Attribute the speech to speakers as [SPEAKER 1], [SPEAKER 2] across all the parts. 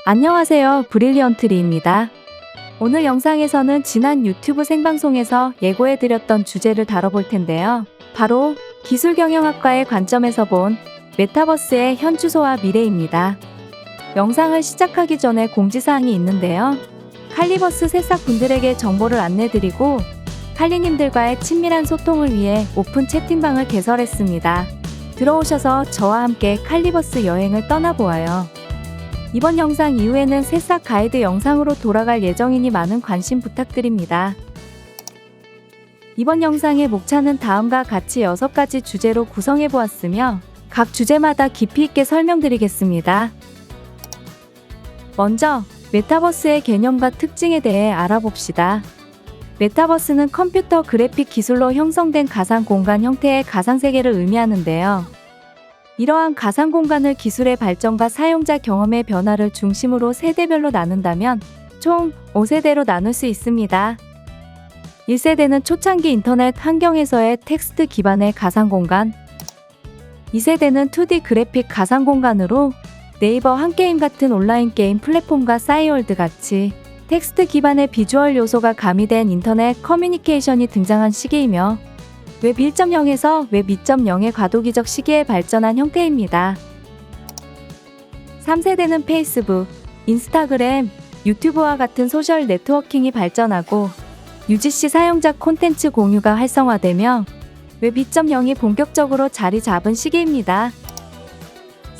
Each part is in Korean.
[SPEAKER 1] 안녕하세요, 브릴리언트리입니다. 오늘 영상에서는 지난 유튜브 생방송에서 예고해드렸던 주제를 다뤄볼 텐데요. 바로 기술경영학과의 관점에서 본 메타버스의 현 주소와 미래입니다. 영상을 시작하기 전에 공지사항이 있는데요. 칼리버스 새싹분들에게 정보를 안내드리고 칼리님들과의 친밀한 소통을 위해 오픈 채팅방을 개설했습니다. 들어오셔서 저와 함께 칼리버스 여행을 떠나보아요. 이번 영상 이후에는 새싹 가이드 영상으로 돌아갈 예정이니 많은 관심 부탁드립니다. 이번 영상의 목차는 다음과 같이 6가지 주제로 구성해보았으며 각 주제마다 깊이 있게 설명드리겠습니다. 먼저 메타버스의 개념과 특징에 대해 알아봅시다. 메타버스는 컴퓨터 그래픽 기술로 형성된 가상 공간 형태의 가상세계를 의미하는데요. 이러한 가상 공간을 기술의 발전과 사용자 경험의 변화를 중심으로 세대별로 나눈다면 총 5세대로 나눌 수 있습니다. 1세대는 초창기 인터넷 환경에서의 텍스트 기반의 가상 공간, 2세대는 2D 그래픽 가상 공간으로 네이버 한게임 같은 온라인 게임 플랫폼과 싸이월드 같이 텍스트 기반의 비주얼 요소가 가미된 인터넷 커뮤니케이션이 등장한 시기이며 웹 1.0에서 웹 2.0의 과도기적 시기에 발전한 형태입니다. 3세대는 페이스북, 인스타그램, 유튜브와 같은 소셜 네트워킹이 발전하고 UGC 사용자 콘텐츠 공유가 활성화되며 웹 2.0이 본격적으로 자리 잡은 시기입니다.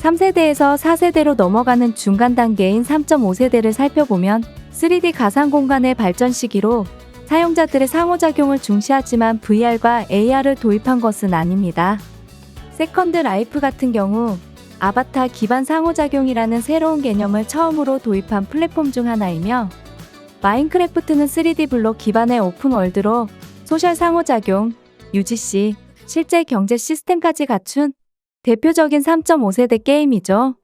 [SPEAKER 1] 3세대에서 4세대로 넘어가는 중간 단계인 3.5세대를 살펴보면 3D 가상 공간의 발전 시기로 사용자들의 상호작용을 중시하지만 VR과 AR을 도입한 것은 아닙니다. 세컨드 라이프 같은 경우 아바타 기반 상호작용이라는 새로운 개념을 처음으로 도입한 플랫폼 중 하나이며 마인크래프트는 3D 블록 기반의 오픈월드로 소셜 상호작용, UGC, 실제 경제 시스템까지 갖춘 대표적인 3.5세대 게임이죠.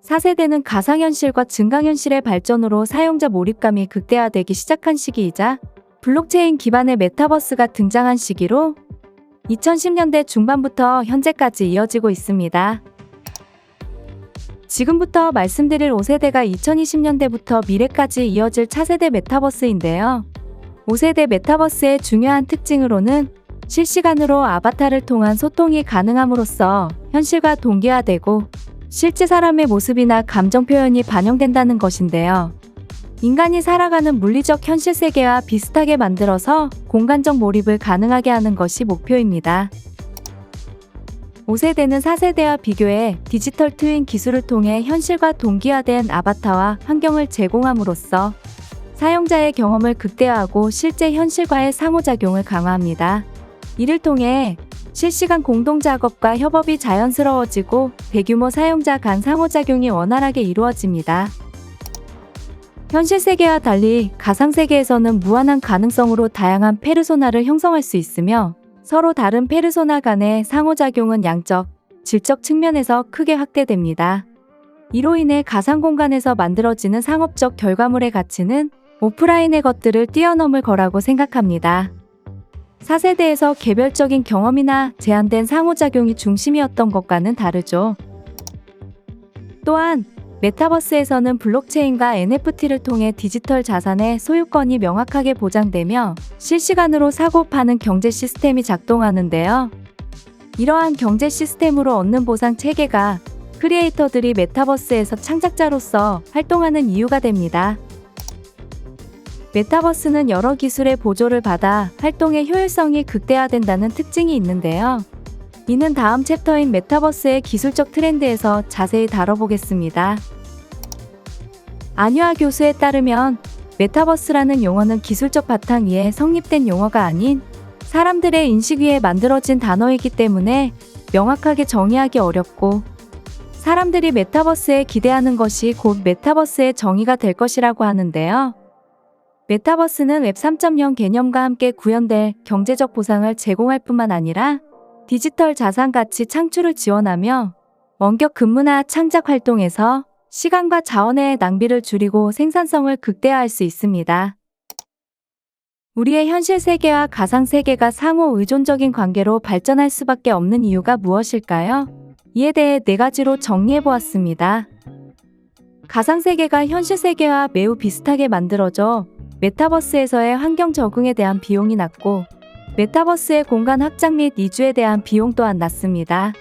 [SPEAKER 1] 4세대는 가상현실과 증강현실의 발전으로 사용자 몰입감이 극대화되기 시작한 시기이자 블록체인 기반의 메타버스가 등장한 시기로 2010년대 중반부터 현재까지 이어지고 있습니다. 지금부터 말씀드릴 5세대가 2020년대부터 미래까지 이어질 차세대 메타버스인데요. 5세대 메타버스의 중요한 특징으로는 실시간으로 아바타를 통한 소통이 가능함으로써 현실과 동기화되고 실제 사람의 모습이나 감정 표현이 반영된다는 것인데요. 인간이 살아가는 물리적 현실 세계와 비슷하게 만들어서 공간적 몰입을 가능하게 하는 것이 목표입니다. 5세대는 4세대와 비교해 디지털 트윈 기술을 통해 현실과 동기화된 아바타와 환경을 제공함으로써 사용자의 경험을 극대화하고 실제 현실과의 상호작용을 강화합니다. 이를 통해 실시간 공동작업과 협업이 자연스러워지고 대규모 사용자 간 상호작용이 원활하게 이루어집니다. 현실 세계와 달리 가상세계에서는 무한한 가능성으로 다양한 페르소나를 형성할 수 있으며 서로 다른 페르소나 간의 상호작용은 양적, 질적 측면에서 크게 확대됩니다. 이로 인해 가상 공간에서 만들어지는 상업적 결과물의 가치는 오프라인의 것들을 뛰어넘을 거라고 생각합니다. 4세대에서 개별적인 경험이나 제한된 상호작용이 중심이었던 것과는 다르죠. 또한 메타버스에서는 블록체인과 NFT를 통해 디지털 자산의 소유권이 명확하게 보장되며 실시간으로 사고 파는 경제 시스템이 작동하는데요. 이러한 경제 시스템으로 얻는 보상 체계가 크리에이터들이 메타버스에서 창작자로서 활동하는 이유가 됩니다. 메타버스는 여러 기술의 보조를 받아 활동의 효율성이 극대화된다는 특징이 있는데요. 이는 다음 챕터인 메타버스의 기술적 트렌드에서 자세히 다뤄보겠습니다. 안유아 교수에 따르면 메타버스라는 용어는 기술적 바탕 위에 성립된 용어가 아닌 사람들의 인식 위에 만들어진 단어이기 때문에 명확하게 정의하기 어렵고 사람들이 메타버스에 기대하는 것이 곧 메타버스의 정의가 될 것이라고 하는데요. 메타버스는 웹 3.0 개념과 함께 구현될 경제적 보상을 제공할 뿐만 아니라 디지털 자산 가치 창출을 지원하며 원격 근무나 창작 활동에서 시간과 자원의 낭비를 줄이고 생산성을 극대화할 수 있습니다. 우리의 현실 세계와 가상 세계가 상호 의존적인 관계로 발전할 수밖에 없는 이유가 무엇일까요? 이에 대해 4가지로 정리해 보았습니다. 가상세계가 현실세계와 매우 비슷하게 만들어져 메타버스에서의 환경 적응에 대한 비용이 낮고 메타버스의 공간 확장 및 이주에 대한 비용 또한 낮습니다.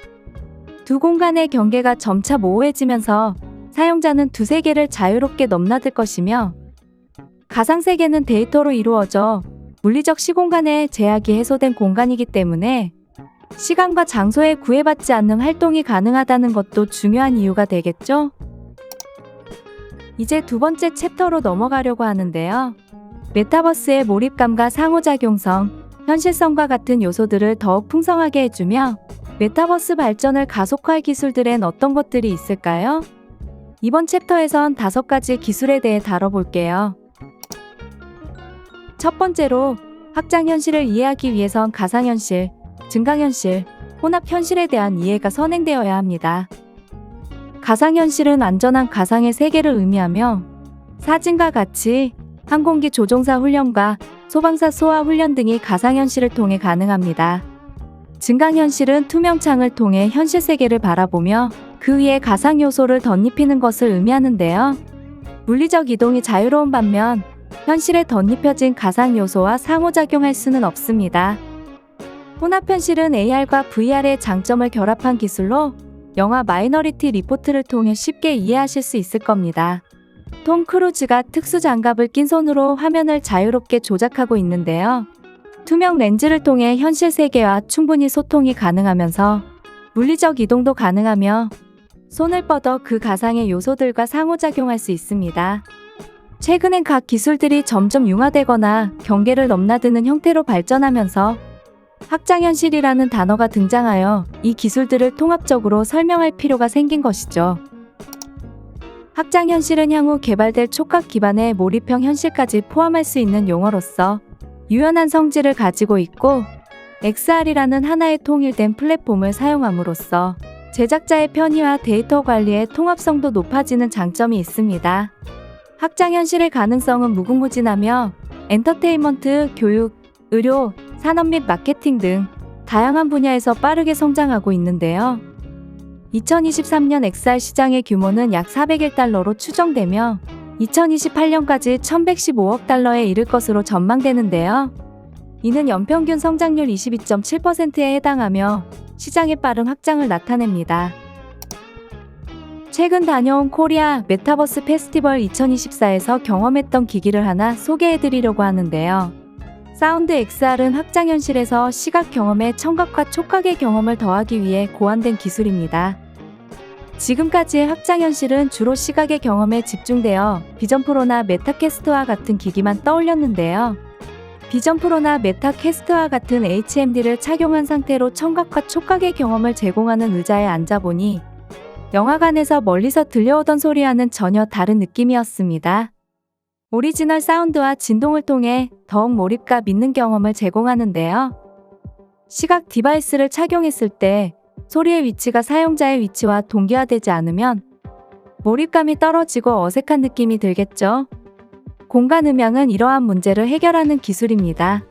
[SPEAKER 1] 두 공간의 경계가 점차 모호해지면서 사용자는 두 세계를 자유롭게 넘나들 것이며 가상세계는 데이터로 이루어져 물리적 시공간의 제약이 해소된 공간이기 때문에 시간과 장소에 구애받지 않는 활동이 가능하다는 것도 중요한 이유가 되겠죠? 이제 두 번째 챕터로 넘어가려고 하는데요. 메타버스의 몰입감과 상호작용성, 현실성과 같은 요소들을 더욱 풍성하게 해주며 메타버스 발전을 가속화할 기술들엔 어떤 것들이 있을까요? 이번 챕터에선 5가지 기술에 대해 다뤄볼게요. 첫 번째로 확장현실을 이해하기 위해선 가상현실, 증강현실, 혼합현실에 대한 이해가 선행되어야 합니다. 가상현실은 안전한 가상의 세계를 의미하며 사진과 같이 항공기 조종사 훈련과 소방사 소화 훈련 등이 가상현실을 통해 가능합니다. 증강현실은 투명 창을 통해 현실 세계를 바라보며 그 위에 가상 요소를 덧입히는 것을 의미하는데요. 물리적 이동이 자유로운 반면 현실에 덧입혀진 가상 요소와 상호작용할 수는 없습니다. 혼합현실은 AR과 VR의 장점을 결합한 기술로 영화 마이너리티 리포트를 통해 쉽게 이해하실 수 있을 겁니다. 톰 크루즈가 특수 장갑을 낀 손으로 화면을 자유롭게 조작하고 있는데요. 투명 렌즈를 통해 현실 세계와 충분히 소통이 가능하면서 물리적 이동도 가능하며 손을 뻗어 그 가상의 요소들과 상호작용할 수 있습니다. 최근엔 각 기술들이 점점 융화되거나 경계를 넘나드는 형태로 발전하면서 확장현실이라는 단어가 등장하여 이 기술들을 통합적으로 설명할 필요가 생긴 것이죠. 확장현실은 향후 개발될 촉각 기반의 몰입형 현실까지 포함할 수 있는 용어로서 유연한 성질을 가지고 있고 XR이라는 하나의 통일된 플랫폼을 사용함으로써 제작자의 편의와 데이터 관리의 통합성도 높아지는 장점이 있습니다. 확장현실의 가능성은 무궁무진하며 엔터테인먼트, 교육, 의료, 산업 및 마케팅 등 다양한 분야에서 빠르게 성장하고 있는데요. 2023년 XR 시장의 규모는 약 401달러로 추정되며 2028년까지 1115억 달러에 이를 것으로 전망되는데요. 이는 연평균 성장률 22.7%에 해당하며 시장의 빠른 확장을 나타냅니다. 최근 다녀온 코리아 메타버스 페스티벌 2024에서 경험했던 기기를 하나 소개해드리려고 하는데요. 사운드 XR은 확장현실에서 시각 경험에 청각과 촉각의 경험을 더하기 위해 고안된 기술입니다. 지금까지의 확장현실은 주로 시각의 경험에 집중되어 비전 프로나 메타캐스트와 같은 기기만 떠올렸는데요. 비전 프로나 메타캐스트와 같은 HMD를 착용한 상태로 청각과 촉각의 경험을 제공하는 의자에 앉아보니 영화관에서 멀리서 들려오던 소리와는 전혀 다른 느낌이었습니다. 오리지널 사운드와 진동을 통해 더욱 몰입과 믿는 경험을 제공하는데요. 시각 디바이스를 착용했을 때 소리의 위치가 사용자의 위치와 동기화되지 않으면 몰입감이 떨어지고 어색한 느낌이 들겠죠. 공간 음향은 이러한 문제를 해결하는 기술입니다.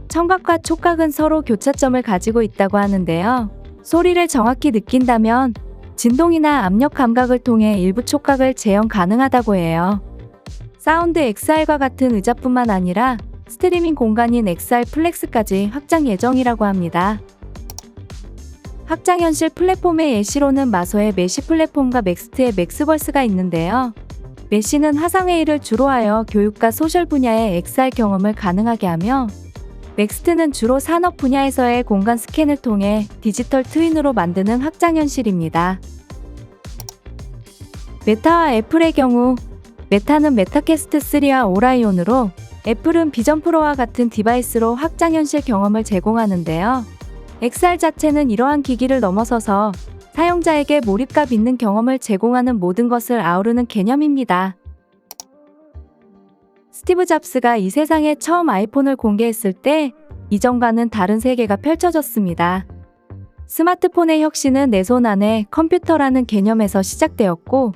[SPEAKER 1] 청각과 촉각은 서로 교차점을 가지고 있다고 하는데요. 소리를 정확히 느낀다면 진동이나 압력 감각을 통해 일부 촉각을 재현 가능하다고 해요. 사운드 XR과 같은 의자뿐만 아니라 스트리밍 공간인 XR 플렉스까지 확장 예정이라고 합니다. 확장현실 플랫폼의 예시로는 마소의 메시 플랫폼과 맥스트의 맥스버스가 있는데요. 메시는 화상회의를 주로 하여 교육과 소셜 분야의 XR 경험을 가능하게 하며 맥스트는 주로 산업 분야에서의 공간 스캔을 통해 디지털 트윈으로 만드는 확장현실입니다. 메타와 애플의 경우 메타는 메타캐스트 3와 오라이온으로 애플은 비전 프로와 같은 디바이스로 확장현실 경험을 제공하는데요. XR 자체는 이러한 기기를 넘어서서 사용자에게 몰입감 있는 경험을 제공하는 모든 것을 아우르는 개념입니다. 스티브 잡스가 이 세상에 처음 아이폰을 공개했을 때 이전과는 다른 세계가 펼쳐졌습니다. 스마트폰의 혁신은 내 손 안에 컴퓨터라는 개념에서 시작되었고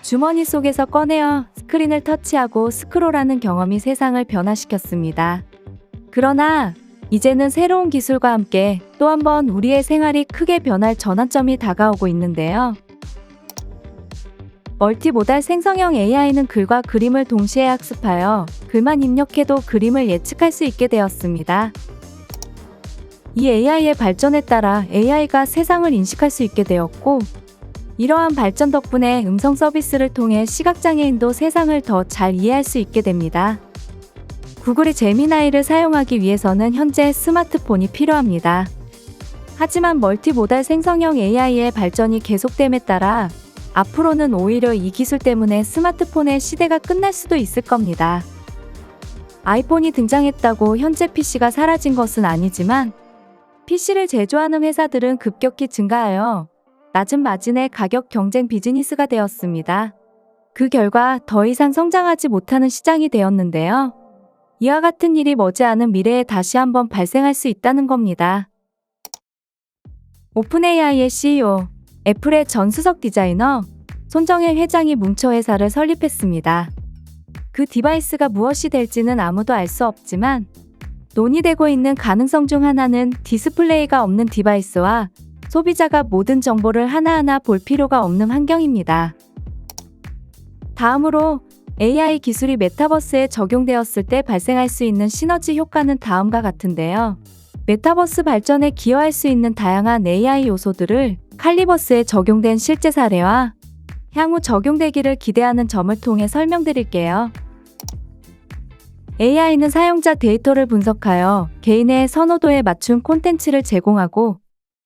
[SPEAKER 1] 주머니 속에서 꺼내어 스크린을 터치하고 스크롤하는 경험이 세상을 변화시켰습니다. 그러나 이제는 새로운 기술과 함께 또 한 번 우리의 생활이 크게 변할 전환점이 다가오고 있는데요. 멀티모달 생성형 AI는 글과 그림을 동시에 학습하여 글만 입력해도 그림을 예측할 수 있게 되었습니다. 이 AI의 발전에 따라 AI가 세상을 인식할 수 있게 되었고, 이러한 발전 덕분에 음성 서비스를 통해 시각장애인도 세상을 더 잘 이해할 수 있게 됩니다. 구글이 제미나이를 사용하기 위해서는 현재 스마트폰이 필요합니다. 하지만 멀티모달 생성형 AI의 발전이 계속됨에 따라 앞으로는 오히려 이 기술 때문에 스마트폰의 시대가 끝날 수도 있을 겁니다. 아이폰이 등장했다고 현재 PC가 사라진 것은 아니지만 PC를 제조하는 회사들은 급격히 증가하여 낮은 마진의 가격 경쟁 비즈니스가 되었습니다. 그 결과 더 이상 성장하지 못하는 시장이 되었는데요. 이와 같은 일이 머지않은 미래에 다시 한번 발생할 수 있다는 겁니다. 오픈AI의 CEO, 애플의 전 수석 디자이너 손정혜 회장이 뭉쳐 회사를 설립했습니다. 그 디바이스가 무엇이 될지는 아무도 알 수 없지만 논의되고 있는 가능성 중 하나는 디스플레이가 없는 디바이스와 소비자가 모든 정보를 하나하나 볼 필요가 없는 환경입니다. 다음으로 AI 기술이 메타버스에 적용되었을 때 발생할 수 있는 시너지 효과는 다음과 같은데요. 메타버스 발전에 기여할 수 있는 다양한 AI 요소들을 칼리버스에 적용된 실제 사례와 향후 적용되기를 기대하는 점을 통해 설명드릴게요. AI는 사용자 데이터를 분석하여 개인의 선호도에 맞춘 콘텐츠를 제공하고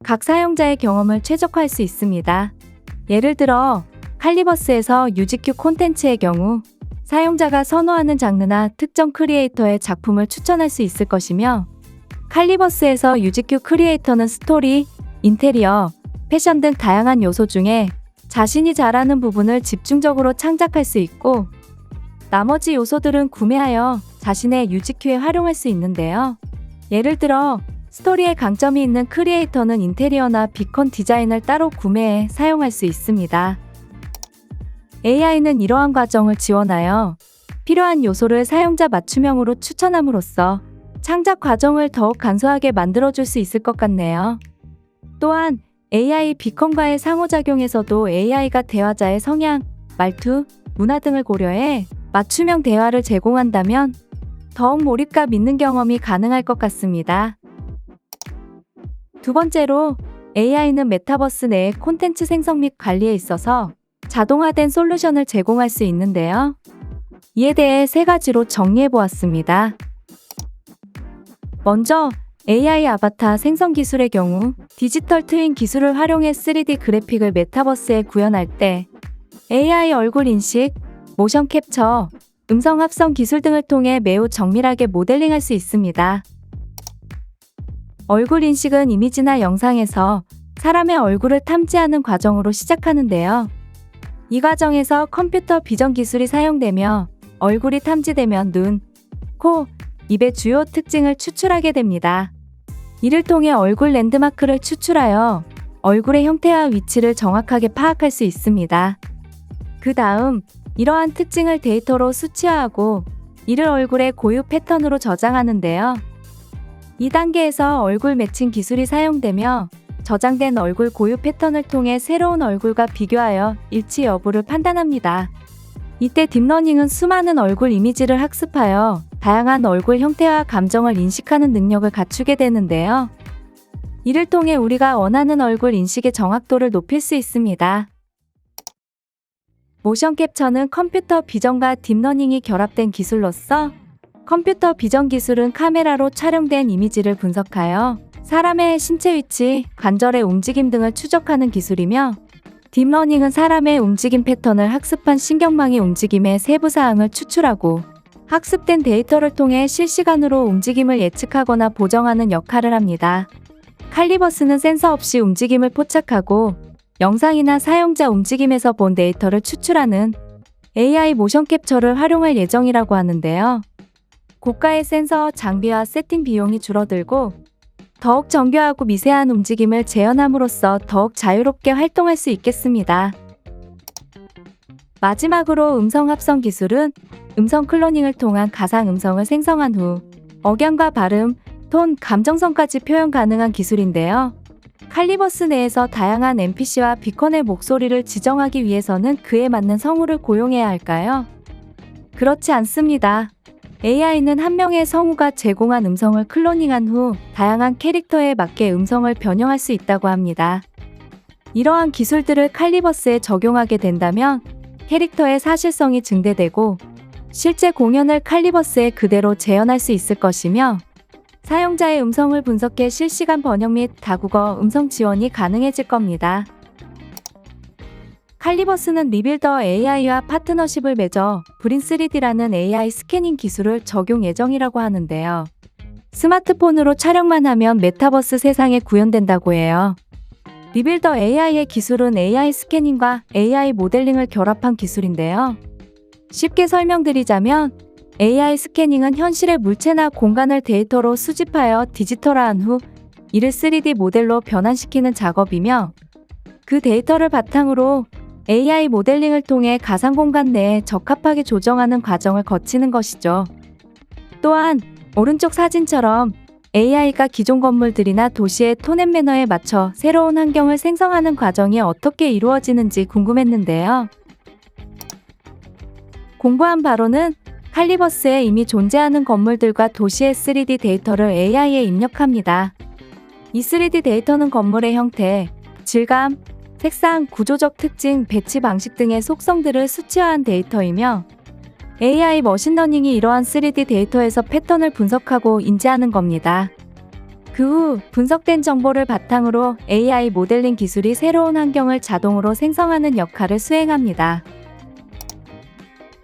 [SPEAKER 1] 각 사용자의 경험을 최적화할 수 있습니다. 예를 들어 칼리버스에서 UGQ 콘텐츠의 경우 사용자가 선호하는 장르나 특정 크리에이터의 작품을 추천할 수 있을 것이며, 칼리버스에서 UGQ 크리에이터는 스토리, 인테리어, 패션 등 다양한 요소 중에 자신이 잘하는 부분을 집중적으로 창작할 수 있고, 나머지 요소들은 구매하여 자신의 UGQ에 활용할 수 있는데요. 예를 들어 스토리에 강점이 있는 크리에이터는 인테리어나 비컨 디자인을 따로 구매해 사용할 수 있습니다. AI는 이러한 과정을 지원하여 필요한 요소를 사용자 맞춤형으로 추천함으로써 창작 과정을 더욱 간소하게 만들어줄 수 있을 것 같네요. 또한 AI 비컨과의 상호작용에서도 AI가 대화자의 성향, 말투, 문화 등을 고려해 맞춤형 대화를 제공한다면 더욱 몰입과 믿는 경험이 가능할 것 같습니다. 두 번째로, AI는 메타버스 내의 콘텐츠 생성 및 관리에 있어서 자동화된 솔루션을 제공할 수 있는데요. 이에 대해 세 가지로 정리해 보았습니다. 먼저, AI 아바타 생성 기술의 경우 디지털 트윈 기술을 활용해 3D 그래픽을 메타버스에 구현할 때 AI 얼굴 인식, 모션 캡처, 음성 합성 기술 등을 통해 매우 정밀하게 모델링할 수 있습니다. 얼굴 인식은 이미지나 영상에서 사람의 얼굴을 탐지하는 과정으로 시작하는데요. 이 과정에서 컴퓨터 비전 기술이 사용되며 얼굴이 탐지되면 눈, 코, 입의 주요 특징을 추출하게 됩니다. 이를 통해 얼굴 랜드마크를 추출하여 얼굴의 형태와 위치를 정확하게 파악할 수 있습니다. 그 다음 이러한 특징을 데이터로 수치화하고 이를 얼굴의 고유 패턴으로 저장하는데요. 이 단계에서 얼굴 매칭 기술이 사용되며 저장된 얼굴 고유 패턴을 통해 새로운 얼굴과 비교하여 일치 여부를 판단합니다. 이때 딥러닝은 수많은 얼굴 이미지를 학습하여 다양한 얼굴 형태와 감정을 인식하는 능력을 갖추게 되는데요. 이를 통해 우리가 원하는 얼굴 인식의 정확도를 높일 수 있습니다. 모션 캡처는 컴퓨터 비전과 딥러닝이 결합된 기술로서, 컴퓨터 비전 기술은 카메라로 촬영된 이미지를 분석하여 사람의 신체 위치, 관절의 움직임 등을 추적하는 기술이며, 딥러닝은 사람의 움직임 패턴을 학습한 신경망의 움직임의 세부 사항을 추출하고 학습된 데이터를 통해 실시간으로 움직임을 예측하거나 보정하는 역할을 합니다. 칼리버스는 센서 없이 움직임을 포착하고 영상이나 사용자 움직임에서 본 데이터를 추출하는 AI 모션 캡처를 활용할 예정이라고 하는데요. 고가의 센서 장비와 세팅 비용이 줄어들고 더욱 정교하고 미세한 움직임을 재현함으로써 더욱 자유롭게 활동할 수 있겠습니다. 마지막으로 음성 합성 기술은 음성 클로닝을 통한 가상 음성을 생성한 후 억양과 발음, 톤, 감정선까지 표현 가능한 기술인데요. 칼리버스 내에서 다양한 NPC와 비컨의 목소리를 지정하기 위해서는 그에 맞는 성우를 고용해야 할까요? 그렇지 않습니다. AI는 한 명의 성우가 제공한 음성을 클로닝한 후 다양한 캐릭터에 맞게 음성을 변형할 수 있다고 합니다. 이러한 기술들을 칼리버스에 적용하게 된다면 캐릭터의 사실성이 증대되고 실제 공연을 칼리버스에 그대로 재현할 수 있을 것이며 사용자의 음성을 분석해 실시간 번역 및 다국어 음성 지원이 가능해질 겁니다. 칼리버스는 리빌더 AI와 파트너십을 맺어 브린3D라는 AI 스캐닝 기술을 적용 예정이라고 하는데요. 스마트폰으로 촬영만 하면 메타버스 세상에 구현된다고 해요. 리빌더 AI의 기술은 AI 스캐닝과 AI 모델링을 결합한 기술인데요. 쉽게 설명드리자면 AI 스캐닝은 현실의 물체나 공간을 데이터로 수집하여 디지털화한 후 이를 3D 모델로 변환시키는 작업이며 그 데이터를 바탕으로 AI 모델링을 통해 가상 공간 내에 적합하게 조정하는 과정을 거치는 것이죠. 또한 오른쪽 사진처럼 AI가 기존 건물들이나 도시의 톤 앤 매너에 맞춰 새로운 환경을 생성하는 과정이 어떻게 이루어지는지 궁금했는데요. 공부한 바로는 칼리버스에 이미 존재하는 건물들과 도시의 3D 데이터를 AI에 입력합니다. 이 3D 데이터는 건물의 형태, 질감, 색상, 구조적 특징, 배치 방식 등의 속성들을 수치화한 데이터이며 AI 머신러닝이 이러한 3D 데이터에서 패턴을 분석하고 인지하는 겁니다. 그 후 분석된 정보를 바탕으로 AI 모델링 기술이 새로운 환경을 자동으로 생성하는 역할을 수행합니다.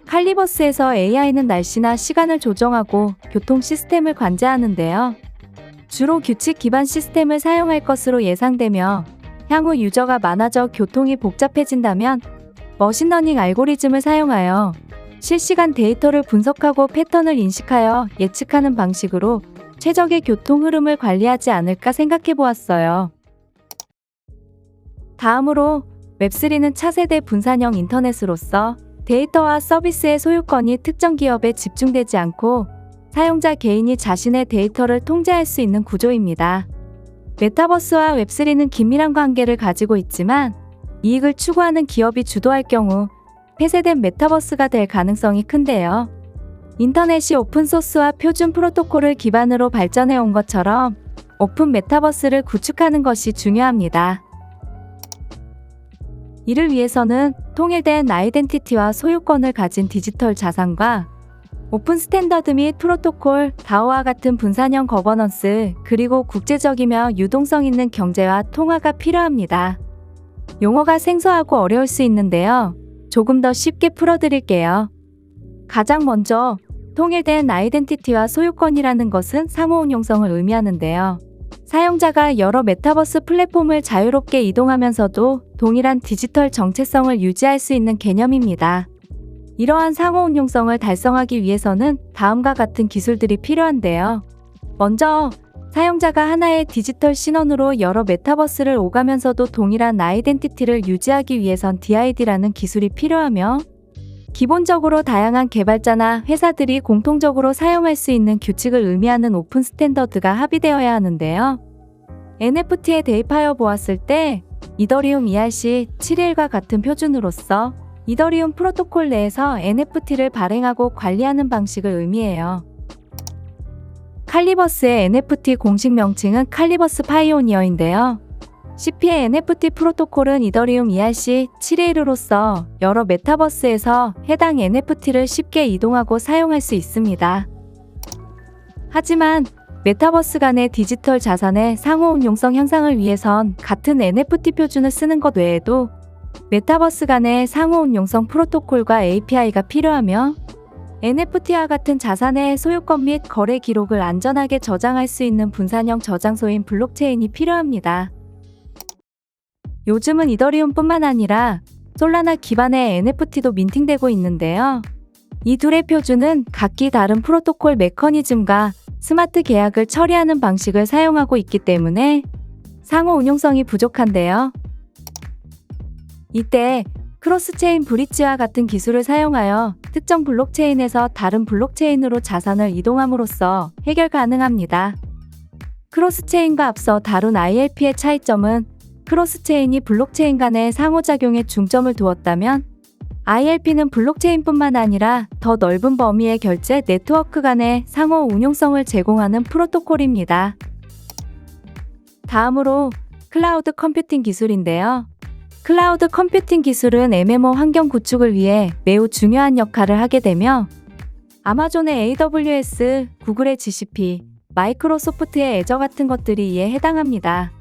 [SPEAKER 1] 칼리버스에서 AI는 날씨나 시간을 조정하고 교통 시스템을 관제하는데요. 주로 규칙 기반 시스템을 사용할 것으로 예상되며 향후 유저가 많아져 교통이 복잡해진다면 머신러닝 알고리즘을 사용하여 실시간 데이터를 분석하고 패턴을 인식하여 예측하는 방식으로 최적의 교통 흐름을 관리하지 않을까 생각해 보았어요. 다음으로 웹3는 차세대 분산형 인터넷으로서 데이터와 서비스의 소유권이 특정 기업에 집중되지 않고 사용자 개인이 자신의 데이터를 통제할 수 있는 구조입니다. 메타버스와 웹3는 긴밀한 관계를 가지고 있지만 이익을 추구하는 기업이 주도할 경우 폐쇄된 메타버스가 될 가능성이 큰데요. 인터넷이 오픈소스와 표준 프로토콜을 기반으로 발전해 온 것처럼 오픈 메타버스를 구축하는 것이 중요합니다. 이를 위해서는 통일된 아이덴티티와 소유권을 가진 디지털 자산과 오픈 스탠더드 및 프로토콜, DAO와 같은 분산형 거버넌스, 그리고 국제적이며 유동성 있는 경제와 통화가 필요합니다. 용어가 생소하고 어려울 수 있는데요. 조금 더 쉽게 풀어드릴게요. 가장 먼저 통일된 아이덴티티와 소유권이라는 것은 상호응용성을 의미하는데요. 사용자가 여러 메타버스 플랫폼을 자유롭게 이동하면서도 동일한 디지털 정체성을 유지할 수 있는 개념입니다. 이러한 상호응용성을 달성하기 위해서는 다음과 같은 기술들이 필요한데요. 먼저, 사용자가 하나의 디지털 신원으로 여러 메타버스를 오가면서도 동일한 아이덴티티를 유지하기 위해선 DID라는 기술이 필요하며, 기본적으로 다양한 개발자나 회사들이 공통적으로 사용할 수 있는 규칙을 의미하는 오픈 스탠더드가 합의되어야 하는데요. NFT에 대입하여 보았을 때 이더리움 ERC-721과 같은 표준으로서 이더리움 프로토콜 내에서 NFT를 발행하고 관리하는 방식을 의미해요. 칼리버스의 NFT 공식 명칭은 칼리버스 파이오니어인데요. CP의 NFT 프로토콜은 이더리움 ERC-721으로서 여러 메타버스에서 해당 NFT를 쉽게 이동하고 사용할 수 있습니다. 하지만 메타버스 간의 디지털 자산의 상호응용성 향상을 위해선 같은 NFT 표준을 쓰는 것 외에도 메타버스 간의 상호응용성 프로토콜과 API가 필요하며 NFT와 같은 자산의 소유권 및 거래 기록을 안전하게 저장할 수 있는 분산형 저장소인 블록체인이 필요합니다. 요즘은 이더리움뿐만 아니라 솔라나 기반의 NFT도 민팅되고 있는데요. 이 둘의 표준은 각기 다른 프로토콜 메커니즘과 스마트 계약을 처리하는 방식을 사용하고 있기 때문에 상호 운용성이 부족한데요. 이때 크로스체인 브릿지와 같은 기술을 사용하여 특정 블록체인에서 다른 블록체인으로 자산을 이동함으로써 해결 가능합니다. 크로스체인과 앞서 다룬 ILP의 차이점은 크로스체인이 블록체인 간의 상호작용에 중점을 두었다면 ILP는 블록체인뿐만 아니라 더 넓은 범위의 결제 네트워크 간의 상호 운용성을 제공하는 프로토콜입니다. 다음으로 클라우드 컴퓨팅 기술인데요. 클라우드 컴퓨팅 기술은 MMO 환경 구축을 위해 매우 중요한 역할을 하게 되며 아마존의 AWS, 구글의 GCP, 마이크로소프트의 애저 같은 것들이 이에 해당합니다.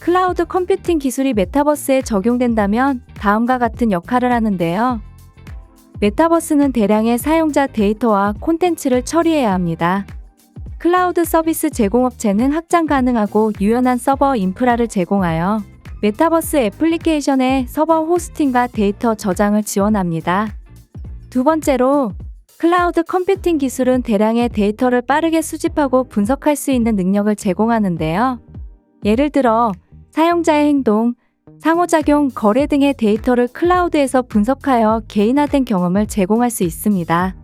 [SPEAKER 1] 클라우드 컴퓨팅 기술이 메타버스에 적용된다면 다음과 같은 역할을 하는데요. 메타버스는 대량의 사용자 데이터와 콘텐츠를 처리해야 합니다. 클라우드 서비스 제공업체는 확장 가능하고 유연한 서버 인프라를 제공하여 메타버스 애플리케이션의 서버 호스팅과 데이터 저장을 지원합니다. 두 번째로, 클라우드 컴퓨팅 기술은 대량의 데이터를 빠르게 수집하고 분석할 수 있는 능력을 제공하는데요. 예를 들어, 사용자의 행동, 상호작용, 거래 등의 데이터를 클라우드에서 분석하여 개인화된 경험을 제공할 수 있습니다.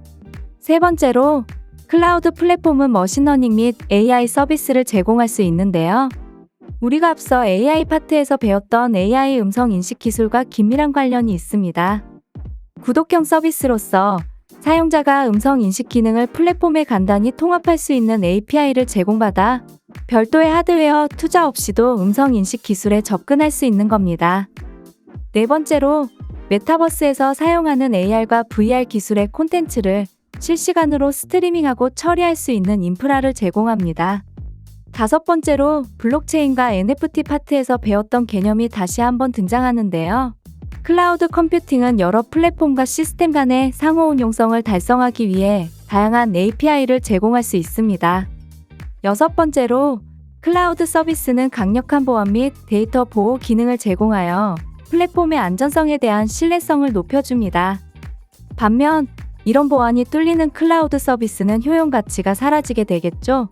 [SPEAKER 1] 세 번째로, 클라우드 플랫폼은 머신러닝 및 AI 서비스를 제공할 수 있는데요. 우리가 앞서 AI 파트에서 배웠던 AI 음성 인식 기술과 긴밀한 관련이 있습니다. 구독형 서비스로서 사용자가 음성 인식 기능을 플랫폼에 간단히 통합할 수 있는 API를 제공받아 별도의 하드웨어 투자 없이도 음성 인식 기술에 접근할 수 있는 겁니다. 네 번째로, 메타버스에서 사용하는 AR과 VR 기술의 콘텐츠를 실시간으로 스트리밍하고 처리할 수 있는 인프라를 제공합니다. 다섯 번째로, 블록체인과 NFT 파트에서 배웠던 개념이 다시 한번 등장하는데요. 클라우드 컴퓨팅은 여러 플랫폼과 시스템 간의 상호 운용성을 달성하기 위해 다양한 API를 제공할 수 있습니다. 여섯 번째로, 클라우드 서비스는 강력한 보안 및 데이터 보호 기능을 제공하여 플랫폼의 안전성에 대한 신뢰성을 높여줍니다. 반면, 이런 보안이 뚫리는 클라우드 서비스는 효용 가치가 사라지게 되겠죠?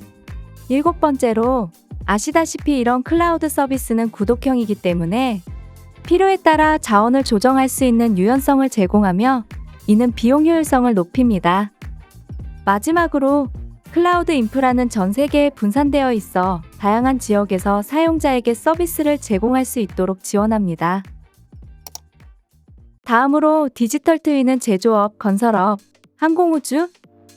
[SPEAKER 1] 일곱 번째로, 아시다시피 이런 클라우드 서비스는 구독형이기 때문에 필요에 따라 자원을 조정할 수 있는 유연성을 제공하며 이는 비용 효율성을 높입니다. 마지막으로, 클라우드 인프라는 전 세계에 분산되어 있어 다양한 지역에서 사용자에게 서비스를 제공할 수 있도록 지원합니다. 다음으로 디지털 트윈은 제조업, 건설업, 항공우주,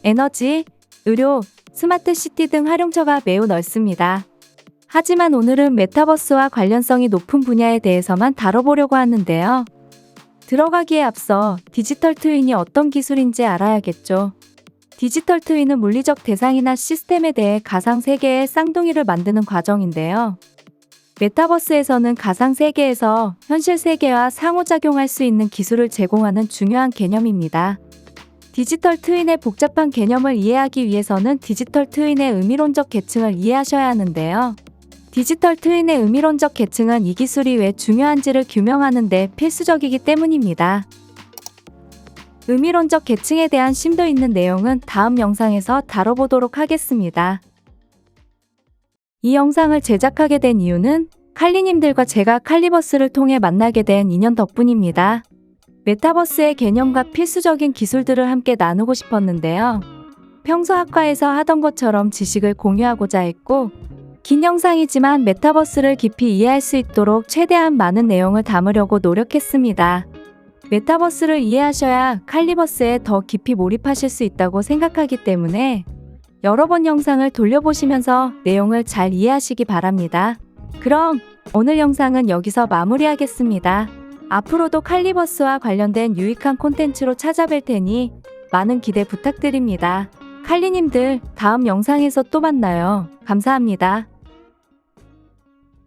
[SPEAKER 1] 에너지, 의료, 스마트 시티 등 활용처가 매우 넓습니다. 하지만 오늘은 메타버스와 관련성이 높은 분야에 대해서만 다뤄보려고 하는데요. 들어가기에 앞서 디지털 트윈이 어떤 기술인지 알아야겠죠. 디지털 트윈은 물리적 대상이나 시스템에 대해 가상 세계의 쌍둥이를 만드는 과정인데요. 메타버스에서는 가상 세계에서 현실 세계와 상호작용할 수 있는 기술을 제공하는 중요한 개념입니다. 디지털 트윈의 복잡한 개념을 이해하기 위해서는 디지털 트윈의 의미론적 계층을 이해하셔야 하는데요. 디지털 트윈의 의미론적 계층은 이 기술이 왜 중요한지를 규명하는 데 필수적이기 때문입니다. 의미론적 계층에 대한 심도 있는 내용은 다음 영상에서 다뤄보도록 하겠습니다. 이 영상을 제작하게 된 이유는 칼리님들과 제가 칼리버스를 통해 만나게 된 인연 덕분입니다. 메타버스의 개념과 필수적인 기술들을 함께 나누고 싶었는데요. 평소 학과에서 하던 것처럼 지식을 공유하고자 했고, 긴 영상이지만 메타버스를 깊이 이해할 수 있도록 최대한 많은 내용을 담으려고 노력했습니다. 메타버스를 이해하셔야 칼리버스에 더 깊이 몰입하실 수 있다고 생각하기 때문에 여러 번 영상을 돌려보시면서 내용을 잘 이해하시기 바랍니다. 그럼 오늘 영상은 여기서 마무리하겠습니다. 앞으로도 칼리버스와 관련된 유익한 콘텐츠로 찾아뵐 테니 많은 기대 부탁드립니다. 칼리님들 다음 영상에서 또 만나요. 감사합니다.